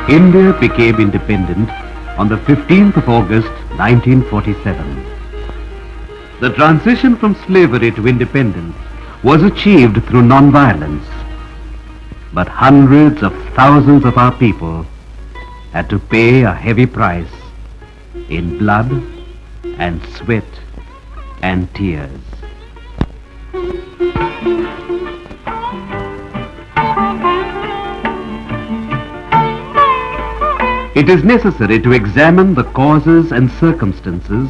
India became independent on the 15th of August 1947. The transition from slavery to independence was achieved through non-violence, but hundreds of thousands of our people had to pay a heavy price in blood and sweat and tears. It is necessary to examine the causes and circumstances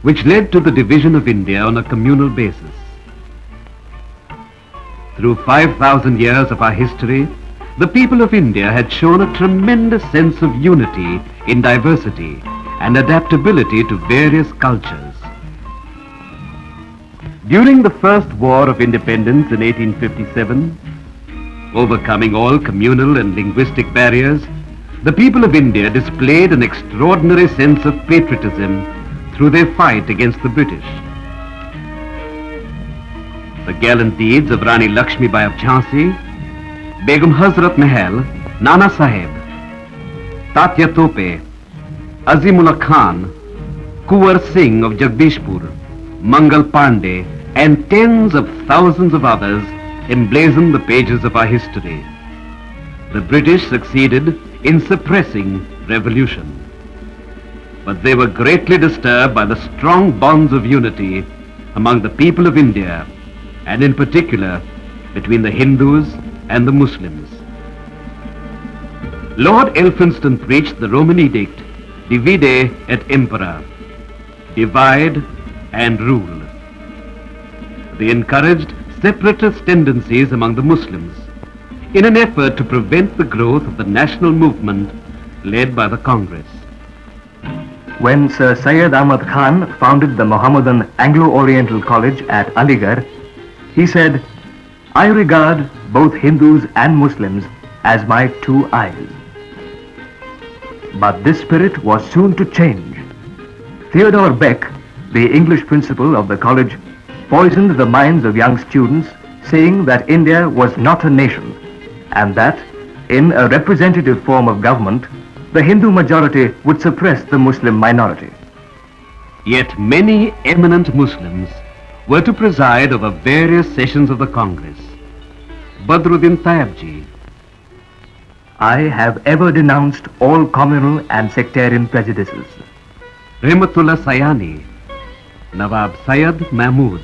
which led to the division of India on a communal basis. Through 5,000 years of our history, the people of India had shown a tremendous sense of unity in diversity and adaptability to various cultures. During the First War of Independence in 1857, overcoming all communal and linguistic barriers, the people of India displayed an extraordinary sense of patriotism through their fight against the British. The gallant deeds of Rani Lakshmibai of Jhansi, Begum Hazrat Mahal, Nana Sahib, Tatya Tope, Azimullah Khan, Kuwar Singh of Jagdishpur, Mangal Pandey, and tens of thousands of others emblazon the pages of our history. The British succeeded in suppressing revolution, but they were greatly disturbed by the strong bonds of unity among the people of India, and in particular between the Hindus and the Muslims. Lord Elphinstone preached the Roman edict, Divide et Impera, divide and rule. They encouraged separatist tendencies among the Muslims in an effort to prevent the growth of the national movement led by the Congress. When Sir Syed Ahmad Khan founded the Mohammedan Anglo-Oriental College at Aligarh, he said, "I regard both Hindus and Muslims as my two eyes." But this spirit was soon to change. Theodore Beck, the English principal of the college, poisoned the minds of young students, saying that India was not a nation, and that, in a representative form of government, the Hindu majority would suppress the Muslim minority. Yet many eminent Muslims were to preside over various sessions of the Congress. Badruddin Tayyabji, "I have ever denounced all communal and sectarian prejudices." Rahmatullah Sayani, Nawab Syed Mahmud,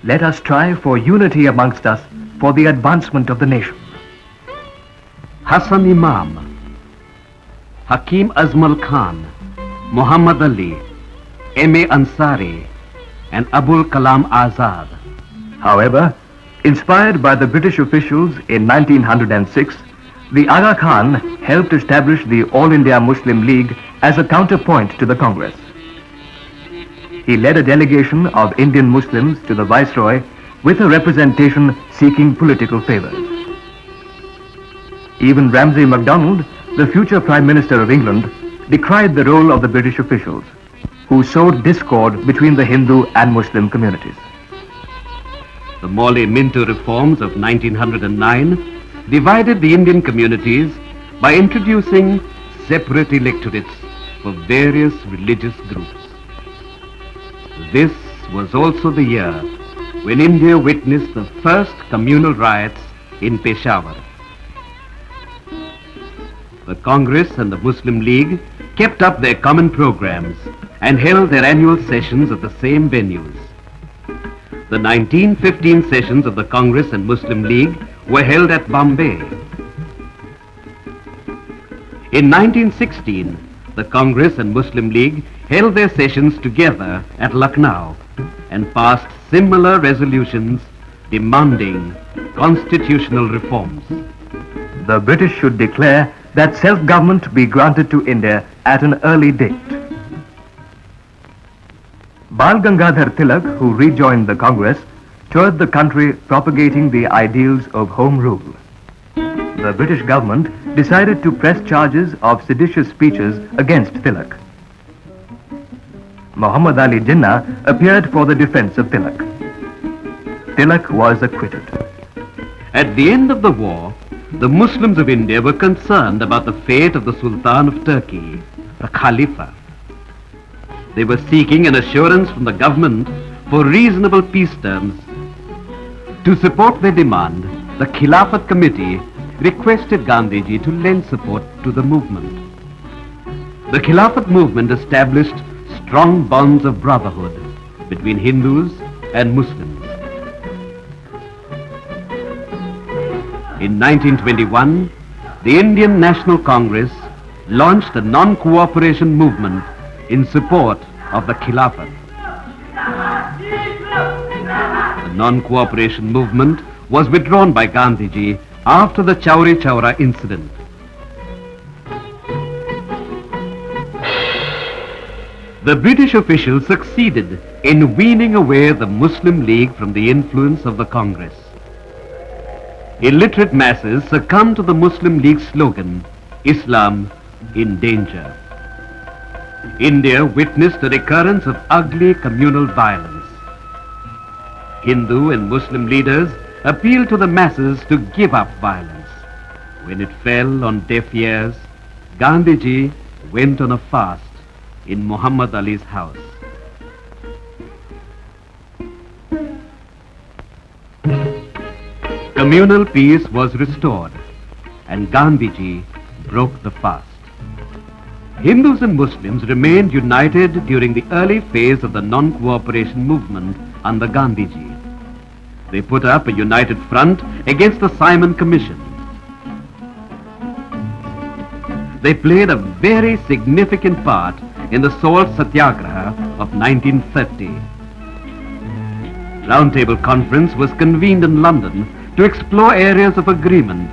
"Let us strive for unity amongst us for the advancement of the nation." Hassan Imam, Hakim Azmal Khan, Muhammad Ali, M.A. Ansari, and Abul Kalam Azad. However, inspired by the British officials in 1906, the Aga Khan helped establish the All India Muslim League as a counterpoint to the Congress. He led a delegation of Indian Muslims to the Viceroy with a representation seeking political favors. Even Ramsay MacDonald, the future Prime Minister of England, decried the role of the British officials, who sowed discord between the Hindu and Muslim communities. The Morley Minto reforms of 1909 divided the Indian communities by introducing separate electorates for various religious groups. This was also the year when India witnessed the first communal riots in Peshawar. The Congress and the Muslim League kept up their common programs and held their annual sessions at the same venues. The 1915 sessions of the Congress and Muslim League were held at Bombay. In 1916, the Congress and Muslim League held their sessions together at Lucknow and passed similar resolutions demanding constitutional reforms. The British should declare that self-government be granted to India at an early date. Bal Gangadhar Tilak, who rejoined the Congress, toured the country propagating the ideals of Home Rule. The British government decided to press charges of seditious speeches against Tilak. Muhammad Ali Jinnah appeared for the defense of Tilak. Tilak was acquitted. At the end of the war, the Muslims of India were concerned about the fate of the Sultan of Turkey, the Khalifa. They were seeking an assurance from the government for reasonable peace terms. To support their demand, the Khilafat Committee requested Gandhiji to lend support to the movement. The Khilafat movement established strong bonds of brotherhood between Hindus and Muslims. In 1921, the Indian National Congress launched a non-cooperation movement in support of the Khilafat. The non-cooperation movement was withdrawn by Gandhiji after the Chauri Chaura incident. The British officials succeeded in weaning away the Muslim League from the influence of the Congress. Illiterate masses succumbed to the Muslim League's slogan, Islam in danger. India witnessed a recurrence of ugly communal violence. Hindu and Muslim leaders appealed to the masses to give up violence. When it fell on deaf ears, Gandhiji went on a fast in Muhammad Ali's house. Communal peace was restored and Gandhiji broke the fast. Hindus and Muslims remained united during the early phase of the non-cooperation movement under Gandhiji. They put up a united front against the Simon Commission. They played a very significant part in the Salt Satyagraha of 1930. Roundtable Conference was convened in London to explore areas of agreement.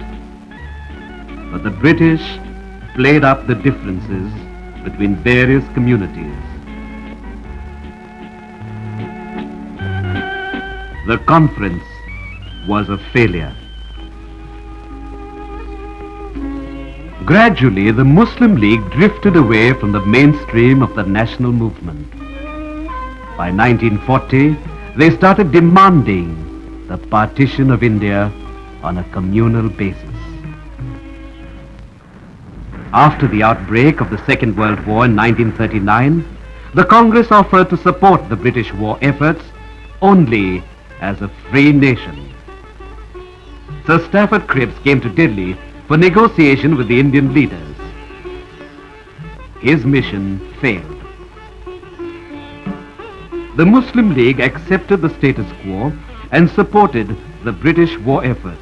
But the British played up the differences between various communities. The conference was a failure. Gradually, the Muslim League drifted away from the mainstream of the national movement. By 1940, they started demanding the partition of India on a communal basis. After the outbreak of the Second World War in 1939, the Congress offered to support the British war efforts only as a free nation. Sir Stafford Cripps came to Delhi for negotiation with the Indian leaders. His mission failed. The Muslim League accepted the status quo and supported the British war efforts.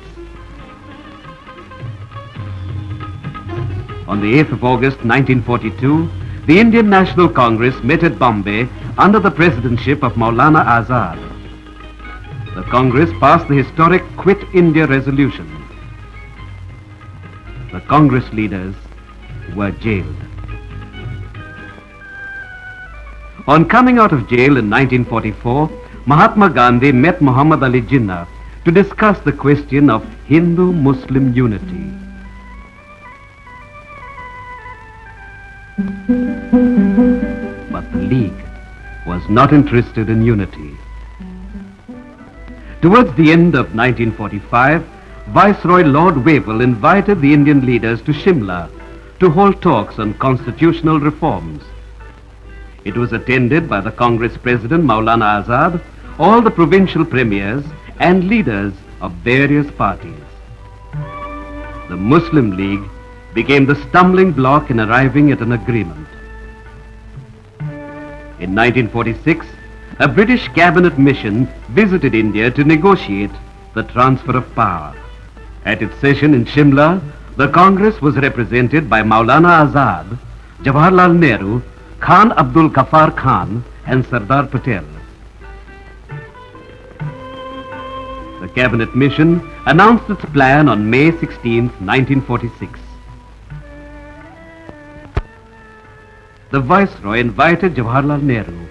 On the 8th of August 1942, the Indian National Congress met at Bombay under the presidentship of Maulana Azad. The Congress passed the historic Quit India resolution. The Congress leaders were jailed. On coming out of jail in 1944, Mahatma Gandhi met Muhammad Ali Jinnah to discuss the question of Hindu-Muslim unity. But the League was not interested in unity. Towards the end of 1945, Viceroy Lord Wavell invited the Indian leaders to Shimla to hold talks on constitutional reforms. It was attended by the Congress President Maulana Azad, all the provincial premiers and leaders of various parties. The Muslim League became the stumbling block in arriving at an agreement. In 1946, a British cabinet mission visited India to negotiate the transfer of power. At its session in Shimla, the Congress was represented by Maulana Azad, Jawaharlal Nehru, Khan Abdul Ghaffar Khan and Sardar Patel. The cabinet mission announced its plan on May 16, 1946. The Viceroy invited Jawaharlal Nehru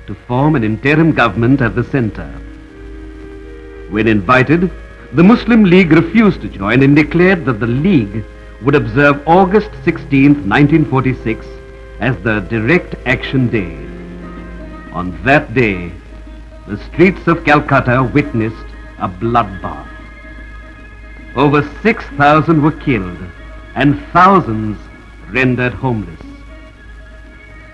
to form an interim government at the center. When invited, the Muslim League refused to join and declared that the League would observe August 16, 1946 as the Direct Action Day. On that day, the streets of Calcutta witnessed a bloodbath. Over 6,000 were killed and thousands rendered homeless.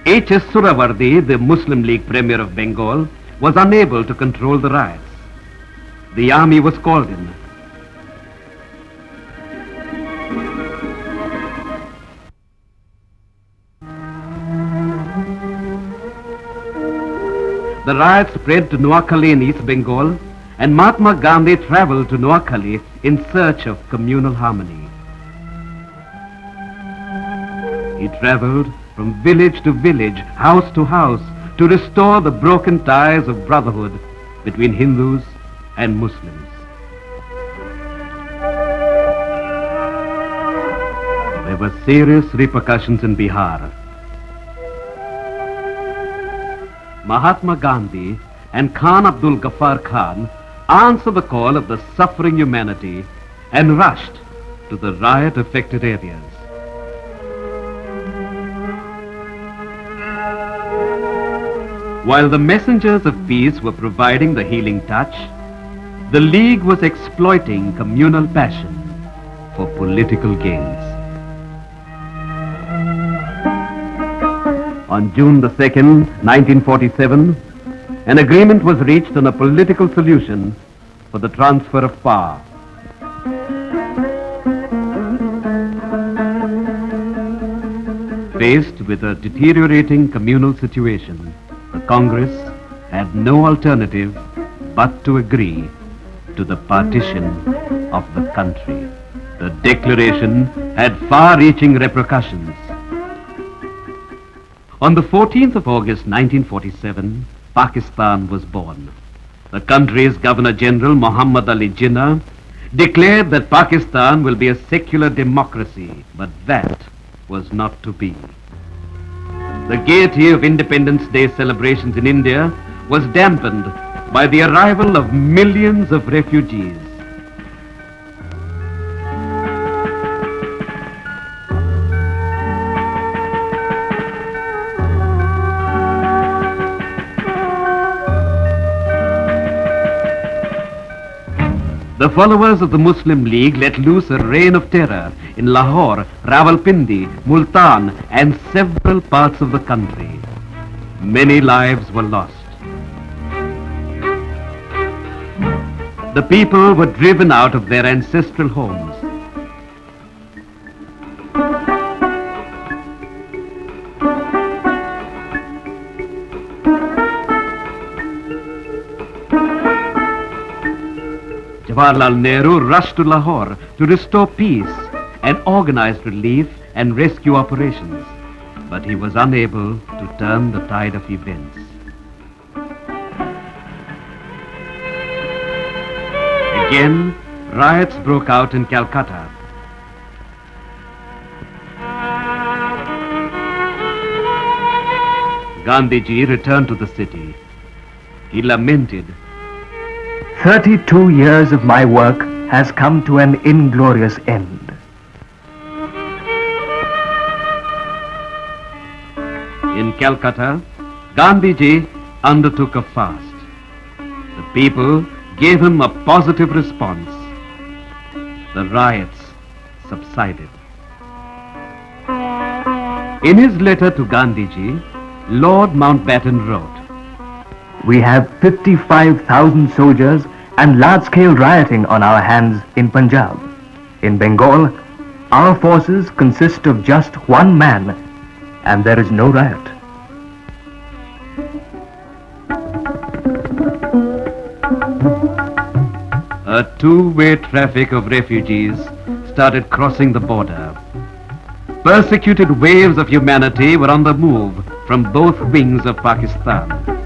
H.S. Suravardi, the Muslim League Premier of Bengal, was unable to control the riots. The army was called in. The riots spread to Noakhali in East Bengal, and Mahatma Gandhi traveled to Noakhali in search of communal harmony. He traveled from village to village, house to house, to restore the broken ties of brotherhood between Hindus and Muslims. There were serious repercussions in Bihar. Mahatma Gandhi and Khan Abdul Ghaffar Khan answered the call of the suffering humanity and rushed to the riot-affected areas. While the messengers of peace were providing the healing touch, the League was exploiting communal passion for political gains. On June the 2nd, 1947, an agreement was reached on a political solution for the transfer of power. Faced with a deteriorating communal situation, the Congress had no alternative but to agree to the partition of the country. The declaration had far-reaching repercussions. On the 14th of August 1947, Pakistan was born. The country's Governor-General Muhammad Ali Jinnah declared that Pakistan will be a secular democracy, but that was not to be. The gaiety of Independence Day celebrations in India was dampened by the arrival of millions of refugees. The followers of the Muslim League let loose a reign of terror in Lahore, Rawalpindi, Multan, and several parts of the country. Many lives were lost. The people were driven out of their ancestral homes. Jawaharlal Nehru rushed to Lahore to restore peace and organized relief and rescue operations, but he was unable to turn the tide of events. Again, riots broke out in Calcutta. Gandhiji returned to the city. He lamented, 32 years of my work has come to an inglorious end. In Calcutta, Gandhiji undertook a fast. The people gave him a positive response. The riots subsided. In his letter to Gandhiji, Lord Mountbatten wrote, We have 55,000 soldiers and large-scale rioting on our hands in Punjab. In Bengal, our forces consist of just one man, and there is no riot. A two-way traffic of refugees started crossing the border. Persecuted waves of humanity were on the move from both wings of Pakistan.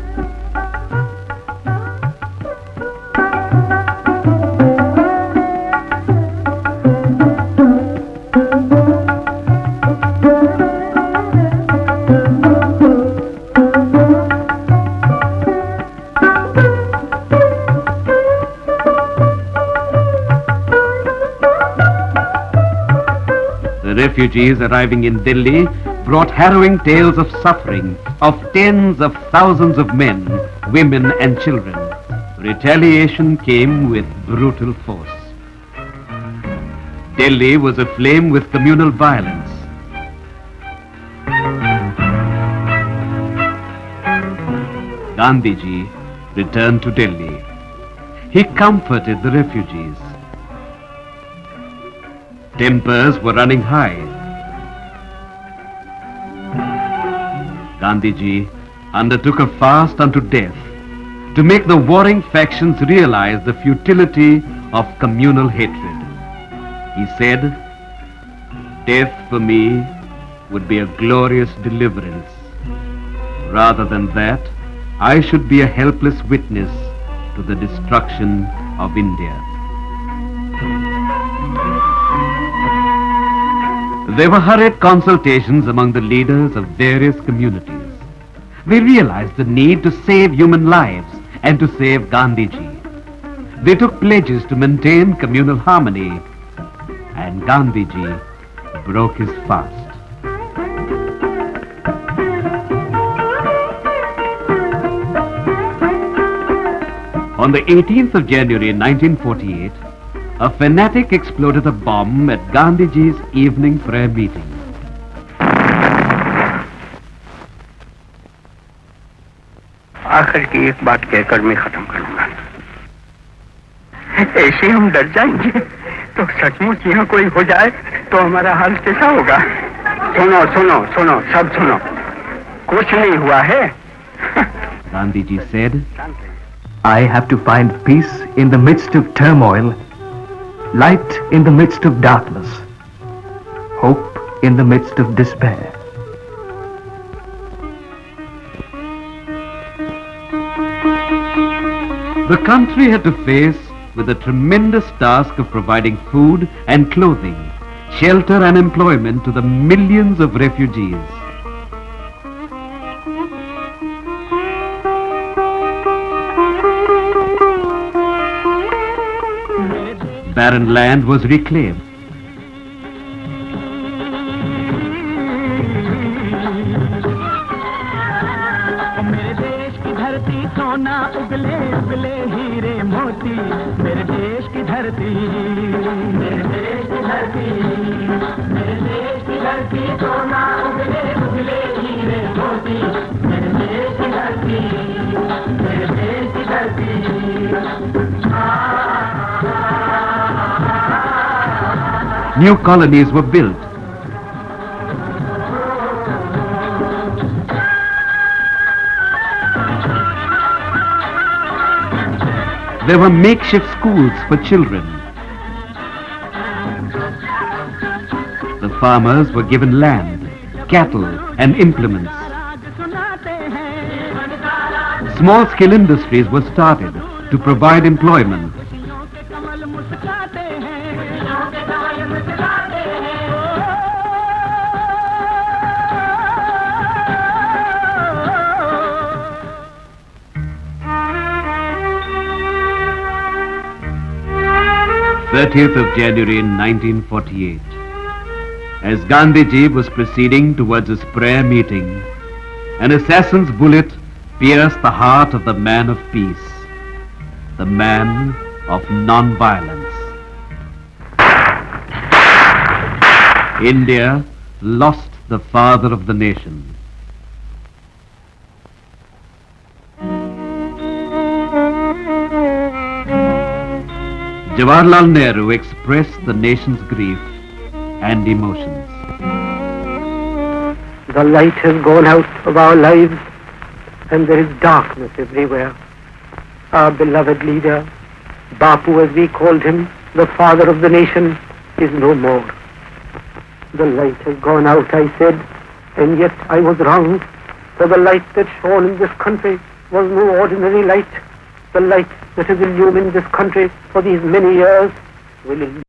Refugees arriving in Delhi brought harrowing tales of suffering of tens of thousands of men, women and children. Retaliation came with brutal force. Delhi was aflame with communal violence. Gandhiji returned to Delhi. He comforted the refugees. Tempers were running high. Gandhiji undertook a fast unto death to make the warring factions realize the futility of communal hatred. He said, "Death for me would be a glorious deliverance. Rather than that, I should be a helpless witness to the destruction of India." There were hurried consultations among the leaders of various communities. They realized the need to save human lives and to save Gandhiji. They took pledges to maintain communal harmony, and Gandhiji broke his fast. On the 18th of January 1948, a fanatic exploded a bomb at Gandhiji's evening prayer meeting. आखिर की एक बात कहकर मैं खत्म करूंगा। ऐसे हम डर जाएंगे तो सचमुच यहाँ कोई हो जाए तो हमारा हाल कैसा होगा? सुनो सुनो सुनो, सब सुनो, कुछ नहीं हुआ है। Gandhiji said, I have to find peace in the midst of turmoil, light in the midst of darkness, hope in the midst of despair. the country had to face with the tremendous task of providing food and clothing, shelter and employment to the millions of refugees. Barren land was reclaimed. New colonies were built. There were makeshift schools for children. The farmers were given land, cattle and implements. Small-scale industries were started to provide employment. January 30th, 1948. As Gandhiji was proceeding towards his prayer meeting, an assassin's bullet pierced the heart of the man of peace, the man of non-violence. India lost the father of the nation. Jawaharlal Nehru expressed the nation's grief and emotions. The light has gone out of our lives and there is darkness everywhere. Our beloved leader, Bapu as we called him, the father of the nation, is no more. The light has gone out, I said, and yet I was wrong, for the light that shone in this country was no ordinary light. The light that has illumined this country for these many years will illumine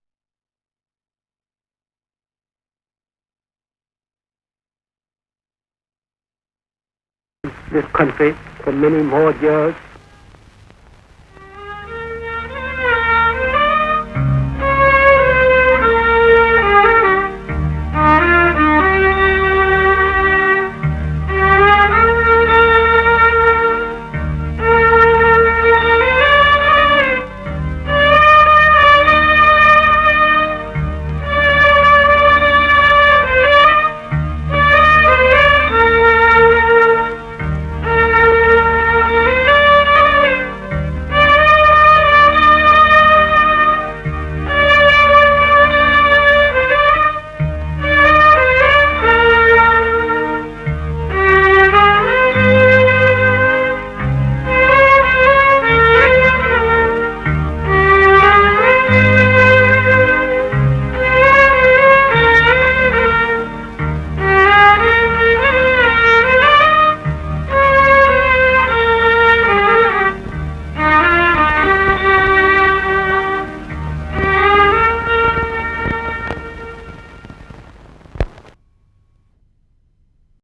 this country for many more years.